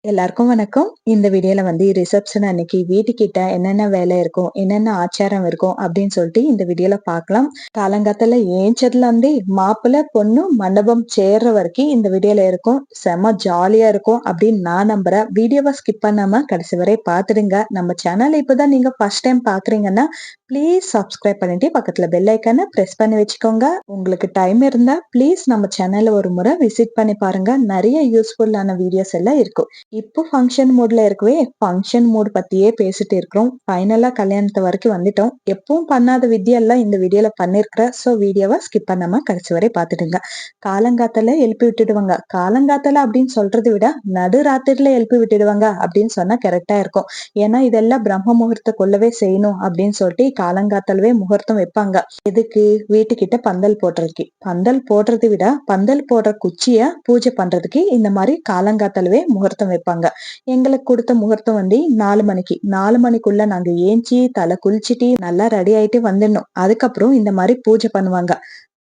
எல்லாருக்கும் வணக்கம். இந்த வீடியோல ரிசப்ஷன் அன்னைக்கு வீட்டுக்கிட்ட என்னென்ன வேலை இருக்கும், என்னென்ன ஆச்சாரம் இருக்கும் அப்படின்னு சொல்லிட்டு இந்த வீடியோல பார்க்கலாம். காலங்காத்தால ஏஞ்சதுல இருந்தே மாப்பிள்ளை பொண்ணு மண்டபம் சேர்ற வரைக்கும் இந்த வீடியோல இருக்கும். செம ஜாலியா இருக்கும் அப்படின்னு நான் நம்புறேன். வீடியோவை ஸ்கிப் பண்ணாம கடைசி வரை பார்த்துடுங்க. நம்ம சேனல் இப்பதான் நீங்க ஃபர்ஸ்ட் டைம் பாக்குறீங்கன்னா ப்ளீஸ் சப்ஸ்கிரைப் பண்ணிட்டு பக்கத்துல பெல் ஐக்கான பிரஸ் பண்ணி வச்சுக்கோங்க. உங்களுக்கு டைம் இருந்தா ப்ளீஸ் நம்ம சேனல்ல ஒரு முறை விசிட் பண்ணி பாருங்க. நிறைய யூஸ்ஃபுல்லான வீடியோஸ் எல்லாம் இருக்கும். இப்போ ஃபங்க்ஷன் மூட்ல இருக்கவே ஃபங்க்ஷன் மூட் பத்தியே பேசிட்டு இருக்கிறோம். ஃபைனலா கல்யாணத்து வரைக்கும் வந்துட்டோம். எப்பவும் பண்ணாத வித்தியெல்லாம் இந்த வீடியோல பண்ணிருக்கிறேன். ஸோ வீடியோவை ஸ்கிப் பண்ணாம கடைசி வரை பார்த்துடுங்க. காலங்காத்தால எழுப்பி விட்டுடுவாங்க. காலங்காத்தால அப்படின்னு சொல்றதை விட நடுராத்திரில எழுப்பி விட்டுடுவாங்க அப்படின்னு சொன்னா கரெக்டா இருக்கும். ஏன்னா இதெல்லாம் பிரம்ம முகூர்த்தக்குள்ளவே செய்யணும் அப்படின்னு சொல்லிட்டு காலங்காத்தாலவே முகூர்த்தம் வைப்பாங்க. எதுக்கு? வீட்டுக்கிட்ட பந்தல் போடுறதுக்கு. பந்தல் போடுறதை விட பந்தல் போடுற குச்சிய பூஜை பண்றதுக்கு இந்த மாதிரி காலங்காத்தாலவே முகூர்த்தம் வைப்பாங்க. எங்களுக்கு கொடுத்த முகூர்த்தம் 4 மணிக்கு. 4 மணிக்குள்ள நாங்க ஏஞ்சி தலை குளிச்சுட்டு நல்லா ரெடி ஆயிட்டு வந்துடணும். அதுக்கப்புறம் இந்த மாதிரி பூஜை பண்ணுவாங்க.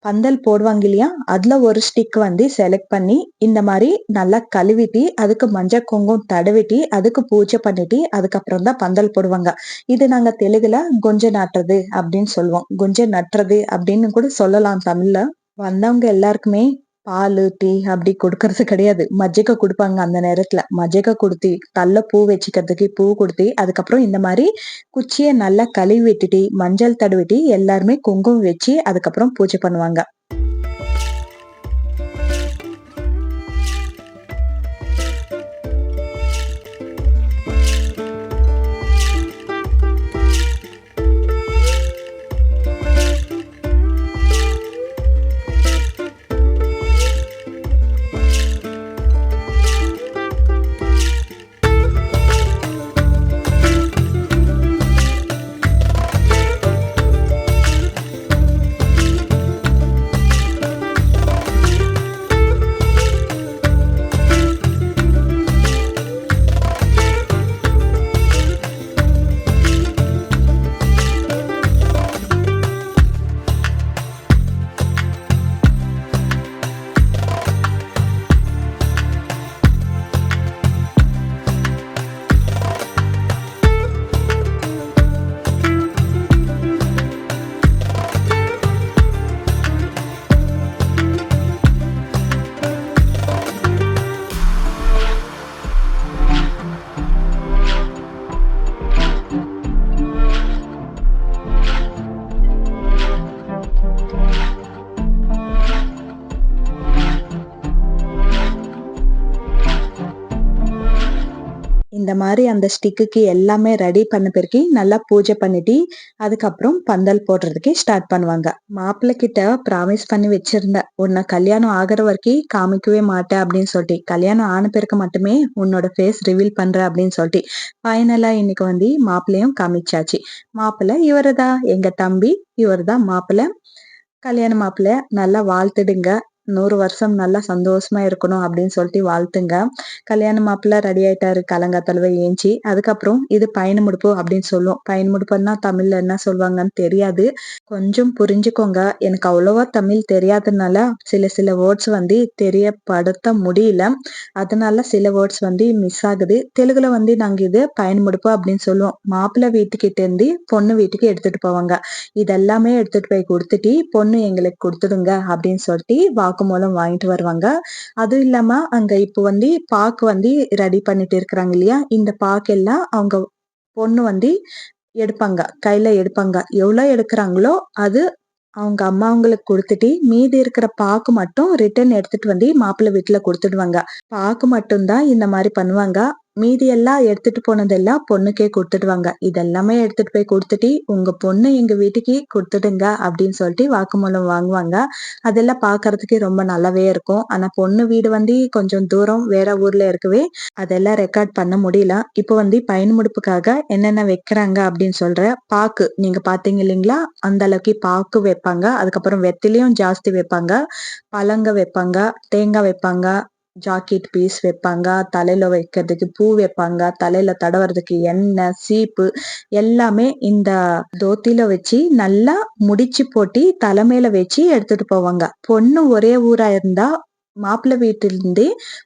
பந்தல் போடுவாங்க இல்லையா, அதுல ஒரு ஸ்டிக் செலக்ட் பண்ணி இந்த மாதிரி நல்லா கழுவிட்டு அதுக்கு மஞ்சள் குங்குமம் தடவிட்டு அதுக்கு பூஜை பண்ணிட்டு அதுக்கப்புறம் தான் பந்தல் போடுவாங்க. இது நாங்க தெலுங்குல கொஞ்ச நாட்டுறது அப்படின்னு சொல்லுவோம். கொஞ்ச நட்டுறது அப்படின்னு கூட சொல்லலாம் தமிழ்ல. வந்தவங்க எல்லாருக்குமே பாலு, டீ அப்படி கொடுக்கறது கிடையாது. மஜ்ஜிகை குடுப்பாங்க அந்த நேரத்துல. மஜ்ஜிகை குடுத்து, தல்ல பூ வச்சுக்கிறதுக்கு பூ குடுத்து, அதுக்கப்புறம் இந்த மாரி குச்சிய நல்லா கழுவி விட்டுட்டு, மஞ்சள் தடவிட்டு, எல்லாருமே குங்குமம் வச்சு, அதுக்கப்புறம் பூஜை பண்ணுவாங்க. இந்த மாதிரி அந்த ஸ்டிக்குக்கு எல்லாமே ரெடி பண்ண பிறகு நல்லா பூஜை பண்ணிட்டு அதுக்கப்புறம் பந்தல் போடுறதுக்கு ஸ்டார்ட் பண்ணுவாங்க. மாப்பிள்ளை கிட்ட ப்ராமிஸ் பண்ணி வச்சிருந்தேன், உன்னை கல்யாணம் ஆகிற வரைக்கும் காமிக்கவே மாட்டேன் அப்படின்னு சொல்லிட்டு. கல்யாணம் ஆன பிறகு மட்டுமே உன்னோட ஃபேஸ் ரிவீல் பண்ற அப்படின்னு சொல்லிட்டு. ஃபைனலா இன்னைக்கு மாப்பிள்ளையும் காமிச்சாச்சு. மாப்பிள்ளை இவருதான், எங்க தம்பி இவருதான் மாப்பிள்ளை. கல்யாண மாப்பிள்ளை நல்லா வாழ்த்துடுங்க. 100 வருஷம் நல்லா சந்தோஷமா இருக்கணும் அப்படின்னு சொல்லிட்டு வாழ்த்துங்க. கல்யாண மாப்பிள்ளை ரெடி ஆயிட்டாரு காலங்காத்தாலவே ஏஞ்சி. அதுக்கப்புறம் இது பயண முடுப்பு அப்படின்னு சொல்லுவோம். பயண முடுப்புன்னா தமிழ்ல என்ன சொல்லுவாங்கன்னு தெரியாது. கொஞ்சம் புரிஞ்சுக்கோங்க. எனக்கு அவ்வளவா தமிழ் தெரியாததுனால சில வேர்ட்ஸ் தெரியப்படுத்த முடியல. அதனால சில வேர்ட்ஸ் மிஸ் ஆகுது. தெலுங்குல நாங்க இது பயண முடுப்பு அப்படின்னு சொல்லுவோம். மாப்பிள்ளை வீட்டுக்கிட்ட இருந்து பொண்ணு வீட்டுக்கு எடுத்துட்டு போவாங்க. இதெல்லாமே எடுத்துட்டு போய் கொடுத்துட்டு பொண்ணு எங்களுக்கு கொடுத்துடுங்க அப்படின்னு சொல்லிட்டு வாக்குமூலம் வாங்கிட்டு வருவாங்க. அதுவும் இல்லாம அங்க இப்போ பாக்கு ரெடி பண்ணிட்டு இருக்கிறாங்க இல்லையா, இந்த பாக்கு எல்லாம் அவங்க பொண்ணு எடுப்பாங்க, கையில எடுப்பாங்க. எவ்வளவு எடுக்கிறாங்களோ அது அவங்க அம்மாவங்களுக்கு கொடுத்துட்டு மீதி இருக்கிற பாக்கு மட்டும் ரிட்டர்ன் எடுத்துட்டு மாப்பிள்ளை வீட்டுல கொடுத்துடுவாங்க. பாக்கு மட்டும்தான் இந்த மாதிரி பண்ணுவாங்க. மீதி எல்லாம் எடுத்துட்டு போனதெல்லாம் பொண்ணுக்கே கொடுத்துடுவாங்க. இதெல்லாமே எடுத்துட்டு போய் கொடுத்துட்டு உங்க பொண்ணு எங்க வீட்டுக்கு கொடுத்துடுங்க அப்படின்னு சொல்லிட்டு வாக்குமூலம் வாங்குவாங்க. அதெல்லாம் பாக்குறதுக்கு ரொம்ப நல்லாவே இருக்கும். ஆனா பொண்ணு வீடு கொஞ்சம் தூரம் வேற ஊர்ல இருக்கவே அதெல்லாம் ரெக்கார்ட் பண்ண முடியல. இப்போ பயன் முடிப்புக்காக என்னென்ன வைக்கிறாங்க அப்படின்னு சொல்ற பாக்கு நீங்க பாத்தீங்க இல்லைங்களா, அந்த அளவுக்கு பாக்கு வைப்பாங்க. அதுக்கப்புறம் வெத்திலையும் ஜாஸ்தி வைப்பாங்க, பழங்க வைப்பாங்க, தேங்காய் வைப்பாங்க, ஜாக்கெட் பீஸ் வைப்பாங்க, தலையில வைக்கிறதுக்கு பூ வைப்பாங்க, தலையில தடவறதுக்கு எண்ணெய், சீப்பு எல்லாமே இந்த தோத்தில வச்சு நல்லா முடிச்சு போட்டு தலைமையில வச்சு எடுத்துட்டு போவாங்க. பொண்ணு ஒரே ஊரா இருந்தா மாப்பிள்ளை வீட்டிலிருந்தே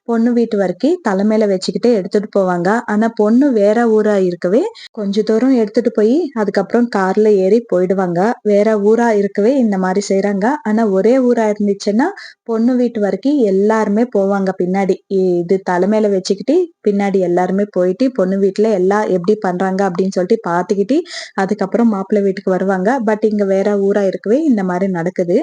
பொண்ணு வீட்டு வரைக்கும் தலைமையில வச்சுக்கிட்டே எடுத்துட்டு போவாங்க. ஆனா பொண்ணு வேற ஊரா இருக்கவே கொஞ்ச தூரம் எடுத்துட்டு போய் அதுக்கப்புறம் கார்ல ஏறி போயிடுவாங்க. வேற ஊரா இருக்கவே இந்த மாதிரி செய்யறாங்க. ஆனா ஒரே ஊரா இருந்துச்சுன்னா பொண்ணு வீட்டு வரைக்கும் எல்லாருமே போவாங்க பின்னாடி. இது தலைமையில வச்சுக்கிட்டு பின்னாடி எல்லாருமே போயிட்டு பொண்ணு வீட்டுல எல்லாம் எப்படி பண்றாங்க அப்படின்னு சொல்லிட்டு பாத்துக்கிட்டு அதுக்கப்புறம் மாப்பிள்ளை வீட்டுக்கு வருவாங்க. பட் இங்க வேற ஊரா இருக்கவே இந்த மாதிரி நடக்குது.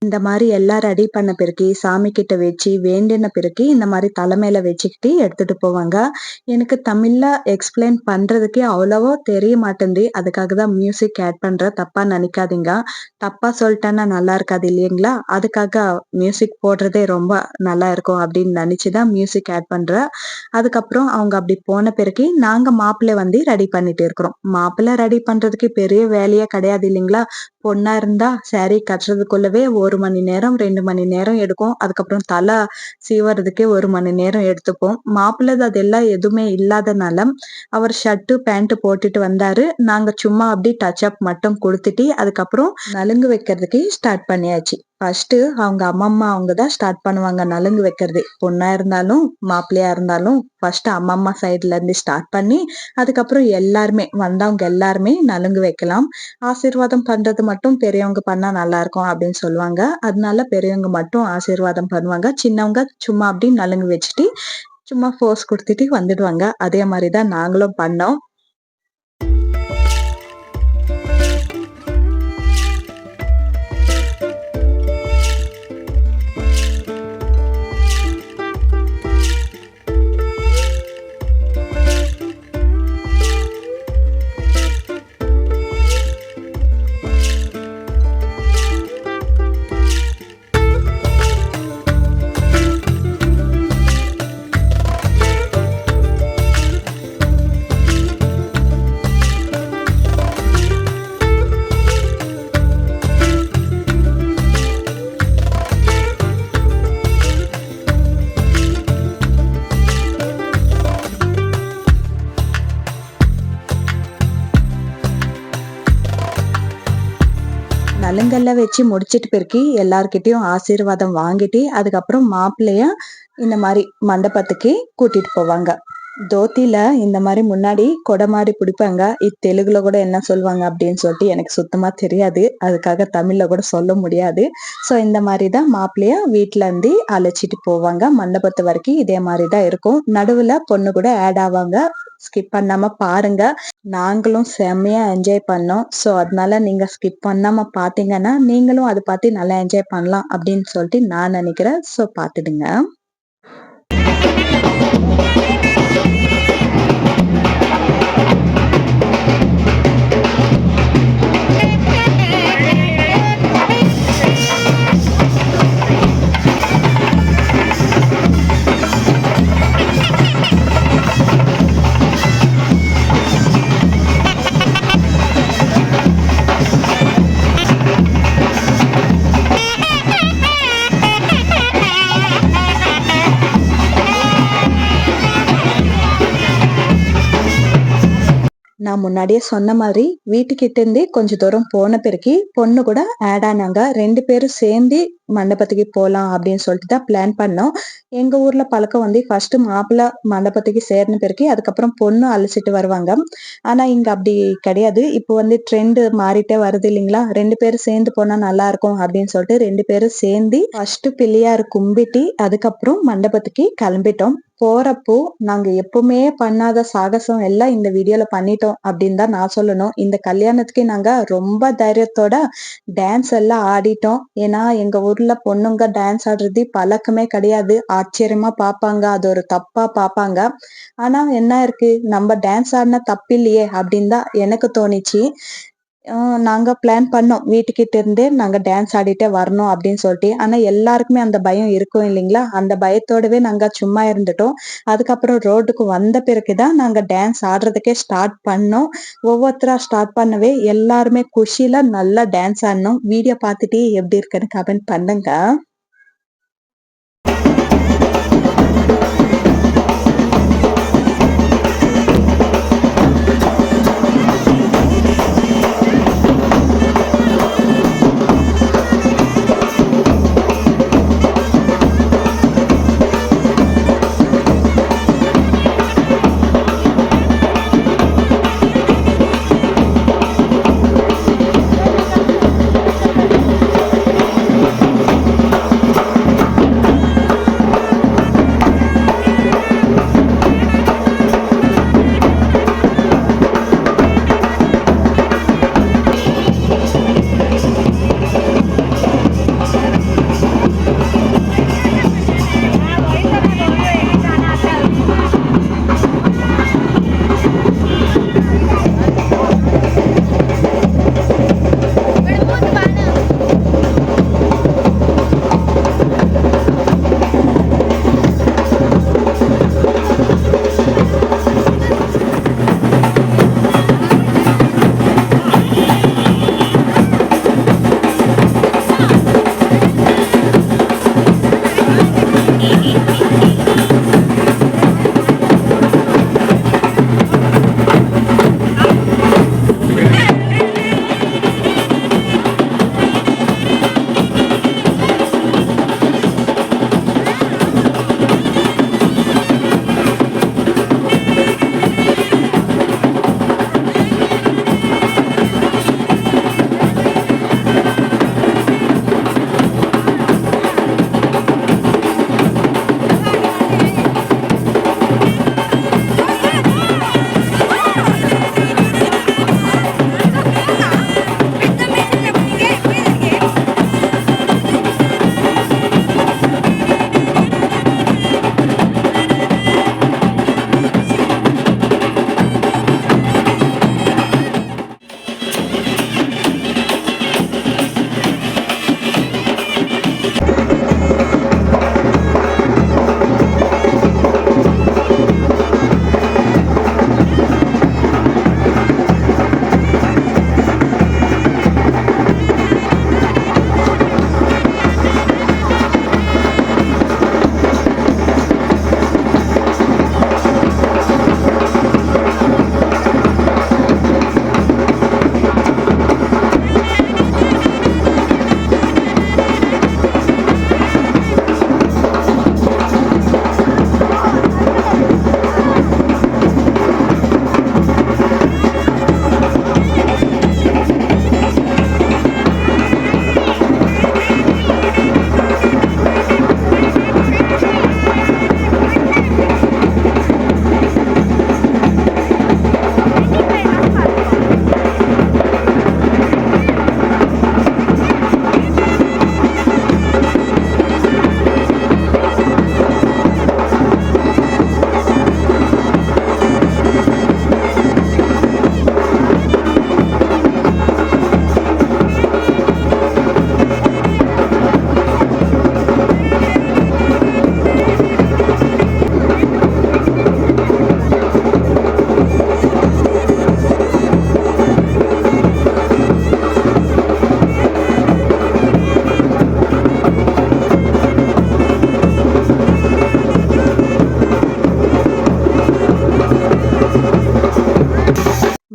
இந்த மாதிரி எல்லாம் ரெடி பண்ண பிறகு சாமி கிட்ட வச்சு வேண்டின பிறகு இந்த மாதிரி தலைமையில வச்சுக்கிட்டு எடுத்துட்டு போவாங்க. எனக்கு தமிழ்ல எக்ஸ்பிளைன் பண்றதுக்கே அவ்வளவோ தெரிய மாட்டேங்குது. அதுக்காக தான் மியூசிக் ஆட் பண்ற, தப்பா நினைக்காதீங்க. தப்பா சொல்லிட்டேன்னா நல்லா இருக்காது இல்லைங்களா? அதுக்காக மியூசிக் போடுறதே ரொம்ப நல்லா இருக்கும் அப்படின்னு நினைச்சுதான் மியூசிக் ஆட் பண்றேன். அதுக்கப்புறம் அவங்க அப்படி போன பிறகு நாங்க மாப்பிள்ளை வந்து ரெடி பண்ணிட்டு இருக்கிறோம். மாப்பிள்ளை ரெடி பண்றதுக்கு பெரிய வேலையே கிடையாது இல்லைங்களா? பொண்ணா இருந்தா சாரி கட்டுறதுக்குள்ளவே 1 மணி நேரம் 2 மணி நேரம் எடுக்கும். அதுக்கப்புறம் தலை சீவறதுக்கே 1 மணி நேரம் எடுத்துப்போம். மாப்பிள்ளை அதெல்லாம் எதுவுமே இல்லாதனால அவர் ஷர்ட்டு பேண்ட் போட்டுட்டு வந்தாரு. நாங்க சும்மா அப்படி டச் அப் மட்டும் கொடுத்துட்டு அதுக்கப்புறம் நலுங்கு வைக்கிறதுக்கு ஸ்டார்ட் பண்ணியாச்சு. ஃபர்ஸ்ட் அவங்க அம்மம்மா அவங்க தான் ஸ்டார்ட் பண்ணுவாங்க நலுங்கு வைக்கிறது. பொண்ணா இருந்தாலும் மாப்பிள்ளையா இருந்தாலும் ஃபர்ஸ்ட் அம்மம்மா சைட்ல இருந்து ஸ்டார்ட் பண்ணி அதுக்கப்புறம் எல்லாருமே வந்தவங்க எல்லாருமே நலுங்கு வைக்கலாம். ஆசீர்வாதம் பண்றது மட்டும் பெரியவங்க பண்ணா நல்லா இருக்கும் அப்படின்னு சொல்லுவாங்க. அதனால பெரியவங்க மட்டும் ஆசீர்வாதம் பண்ணுவாங்க. சின்னவங்க சும்மா அப்படி நலுங்கு வச்சுட்டு சும்மா ஃபோர்ஸ் கொடுத்துட்டு வந்துடுவாங்க. அதே மாதிரிதான் நாங்களும் பண்ணோம். நலுங்கெல்லாம் வச்சு முடிச்சிட்டு பிறகு எல்லார்கிட்டயும் ஆசீர்வாதம் வாங்கிட்டு அதுக்கப்புறம் மாப்பிள்ளைய இந்த மாதிரி மண்டபத்துக்கு கூட்டிட்டு போவாங்க. தோத்தில இந்த மாதிரி முன்னாடி கொடை மாதிரி பிடிப்பாங்க. தெலுங்குல கூட என்ன சொல்லுவாங்க அப்படின்னு சொல்லிட்டு எனக்கு சுத்தமா தெரியாது. அதுக்காக தமிழ்ல கூட சொல்ல முடியாது. சோ இந்த மாதிரிதான் மாப்பிள்ளைய வீட்டுல இருந்து அழைச்சிட்டு போவாங்க. மண்டபத்து வரைக்கும் இதே மாதிரிதான் இருக்கும். நடுவுல பொண்ணு கூட ஆட் ஆவாங்க. ஸ்கிப் பண்ணாம பாருங்க. நாங்களும் செம்மையா என்ஜாய் பண்ணோம். சோ அதனால நீங்க ஸ்கிப் பண்ணாம பாத்தீங்கன்னா நீங்களும் அதை பார்த்து நல்லா என்ஜாய் பண்ணலாம் அப்படின்னு சொல்லிட்டு நான் நினைக்கிறேன். சோ பாத்துடுங்க. நான் முன்னாடியே சொன்ன மாதிரி வீட்டுக்கிட்ட இருந்தே கொஞ்ச தூரம் போன பிறகு பொண்ணு கூட ஆட் ஆனாங்க. 2 பேரும் சேர்ந்து மண்டபத்துக்கு போலாம் அப்படின்னு சொல்லிட்டு தான் பிளான் பண்ணோம். எங்க ஊர்ல பழக்கம் வந்து ஃபர்ஸ்ட் மாப்பிள்ளை மண்டபத்துக்கு சேர்ன பிறகு அதுக்கப்புறம் பொண்ணு அழைச்சிட்டு வருவாங்க. ஆனா இங்க அப்படி கிடையாது. இப்போ வந்து ட்ரெண்ட் மாறிட்டே வருது இல்லைங்களா? 2 பேரும் சேர்ந்து போனா நல்லா இருக்கும் அப்படின்னு சொல்லிட்டு 2 பேரும் சேர்ந்து ஃபர்ஸ்ட் பிள்ளையார் கும்பிட்டு அதுக்கப்புறம் மண்டபத்துக்கு கிளம்பிட்டோம். போறப்போ நாங்க எப்பவுமே பண்ணாத சாகசம் எல்லாம் இந்த வீடியோல பண்ணிட்டோம் அப்படின்னு தான் நான் சொல்லணும். இந்த கல்யாணத்துக்கு நாங்க ரொம்ப தைரியத்தோட டான்ஸ் எல்லாம் ஆடிட்டோம். ஏன்னா எங்க ஊர்ல பொண்ணுங்க டான்ஸ் ஆடுறது பழக்கமே கிடையாது. ஆச்சரியமா பார்ப்பாங்க. அது ஒரு தப்பா பார்ப்பாங்க. ஆனா என்ன இருக்கு, நம்ம டான்ஸ் ஆடினா தப்பில்லையே அப்படின்னு தான் எனக்கு தோணிச்சு. நாங்க பிளான் பண்ணோம். வீட்டுக்கிட்ட இருந்தே நாங்க டான்ஸ் ஆடிட்டே வரணும் அப்படின்னு சொல்லிட்டு. ஆனா எல்லாருக்குமே அந்த பயம் இருக்கும் இல்லைங்களா? அந்த பயத்தோடவே நாங்க சும்மா இருந்துட்டோம். அதுக்கப்புறம் ரோட்டுக்கு வந்த பிறகு தான் நாங்க டான்ஸ் ஆடுறதுக்கே ஸ்டார்ட் பண்ணோம். ஒவ்வொருத்தரா ஸ்டார்ட் பண்ணவே எல்லாருமே குஷியில நல்லா டான்ஸ் ஆடினோம். வீடியோ பார்த்துட்டு எப்படி இருக்குன்னு கமெண்ட் பண்ணுங்க.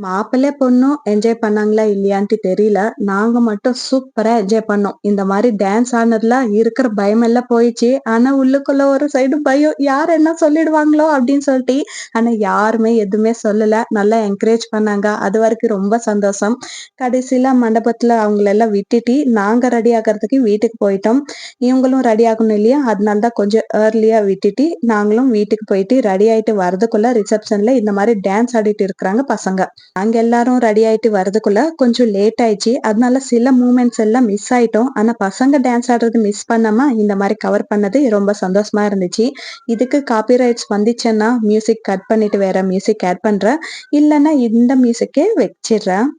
மாப்பிள்ளை பொண்ணும் என்ஜாய் பண்ணாங்களா இல்லையான்ட்டு தெரியல. நாங்க மட்டும் சூப்பரா என்ஜாய் பண்ணோம். இந்த மாரி டான்ஸ் ஆடுனதுல இருக்கிற பயமெல்லாம் போயிடுச்சு. ஆனா உள்ளுக்குள்ள ஒரு சைடு பயம். யார் என்ன சொல்லிடுவாங்களோ அப்படின்னு சொல்லிட்டு. ஆனா யாருமே எதுவுமே சொல்லல. நல்லா என்கரேஜ் பண்ணாங்க. அது வரைக்கும் ரொம்ப சந்தோஷம். கடைசியில மண்டபத்துல அவங்களெல்லாம் விட்டுட்டு நாங்க ரெடி ஆகுறதுக்கு வீட்டுக்கு போயிட்டோம். இவங்களும் ரெடி ஆகணும் இல்லையா? அதனால தான் கொஞ்சம் ஏர்லியா விட்டுட்டு நாங்களும் வீட்டுக்கு போயிட்டு ரெடி ஆயிட்டு வரதுக்குள்ள ரிசப்ஷன்ல இந்த மாரி டான்ஸ் ஆடிட்டு இருக்கிறாங்க பசங்க. நாங்க எல்லாரும் ரெடி ஆயிட்டு வரதுக்குள்ள கொஞ்சம் லேட் ஆயிடுச்சு. அதனால சில மூமெண்ட்ஸ் எல்லாம் மிஸ் ஆயிட்டோம். ஆனா பசங்க டான்ஸ் ஆடுறது மிஸ் பண்ணாம இந்த மாதிரி கவர் பண்ணது ரொம்ப சந்தோஷமா இருந்துச்சு. இதுக்கு காப்பிரைட்ஸ் வந்துச்சுன்னா மியூசிக் கட் பண்ணிட்டு வேற மியூசிக் ஆட் பண்றேன். இல்லைன்னா இந்த மியூசிக்கே வச்சிடுறேன்.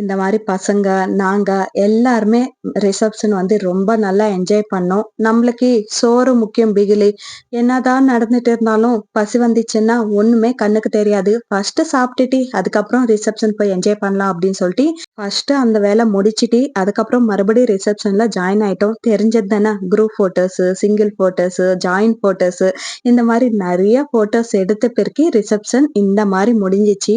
இந்த மாதிரி பசங்க, நாங்க எல்லாருமே ரிசப்ஷன் வந்து ரொம்ப நல்லா என்ஜாய் பண்ணோம். நம்மளுக்கு சோறு முக்கியம் பிகிலி. என்னதான் நடந்துட்டு இருந்தாலும் பசி வந்துச்சுன்னா ஒண்ணுமே கண்ணுக்கு தெரியாது. ஃபர்ஸ்ட் சாப்பிட்டுட்டு அதுக்கப்புறம் ரிசப்ஷன் போய் என்ஜாய் பண்ணலாம் அப்படின்னு சொல்லிட்டு ஃபர்ஸ்ட் அந்த வேலை முடிச்சிட்டு அதுக்கப்புறம் மறுபடியும் ரிசப்ஷன்ல ஜாயின் ஆயிட்டோம். தெரிஞ்சது தானே, group photos, single photos, join photos, இந்த மாதிரி நிறைய போட்டோஸ் எடுத்த பிறகு ரிசப்ஷன் இந்த மாதிரி முடிஞ்சிச்சு.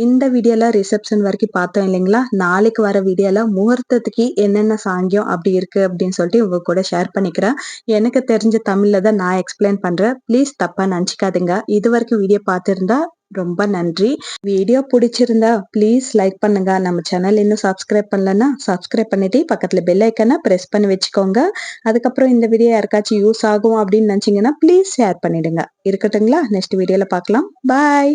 இந்த வீடியோல ரிசப்ஷன் வரைக்கும் பார்த்தோம் இல்லைங்களா? நாளைக்கு வர வீடியோல முகூர்த்தத்துக்கு என்னென்ன சாங்கியம் அப்படி இருக்கு அப்படின்னு சொல்லிட்டு உங்க கூட ஷேர் பண்ணிக்கிறேன். எனக்கு தெரிஞ்ச தமிழ்ல தான் நான் எக்ஸ்பிளைன் பண்றேன். ப்ளீஸ் தப்பா நினைச்சுக்காதீங்க. இது வரைக்கும் வீடியோ பார்த்திருந்தா ரொம்ப நன்றி. வீடியோ பிடிச்சிருந்தா ப்ளீஸ் லைக் பண்ணுங்க. நம்ம சேனல் இன்னும் சப்ஸ்கிரைப் பண்ணலன்னா சப்ஸ்கிரைப் பண்ணிட்டு பக்கத்துல பெல் ஐக்கனை பிரஸ் பண்ணி வச்சுக்கோங்க. அதுக்கப்புறம் இந்த வீடியோ யாருக்காச்சும் யூஸ் ஆகும் அப்படின்னு நினைச்சீங்கன்னா ப்ளீஸ் ஷேர் பண்ணிடுங்க. இருக்கட்டுங்களா? நெக்ஸ்ட் வீடியோல பார்க்கலாம். பாய்.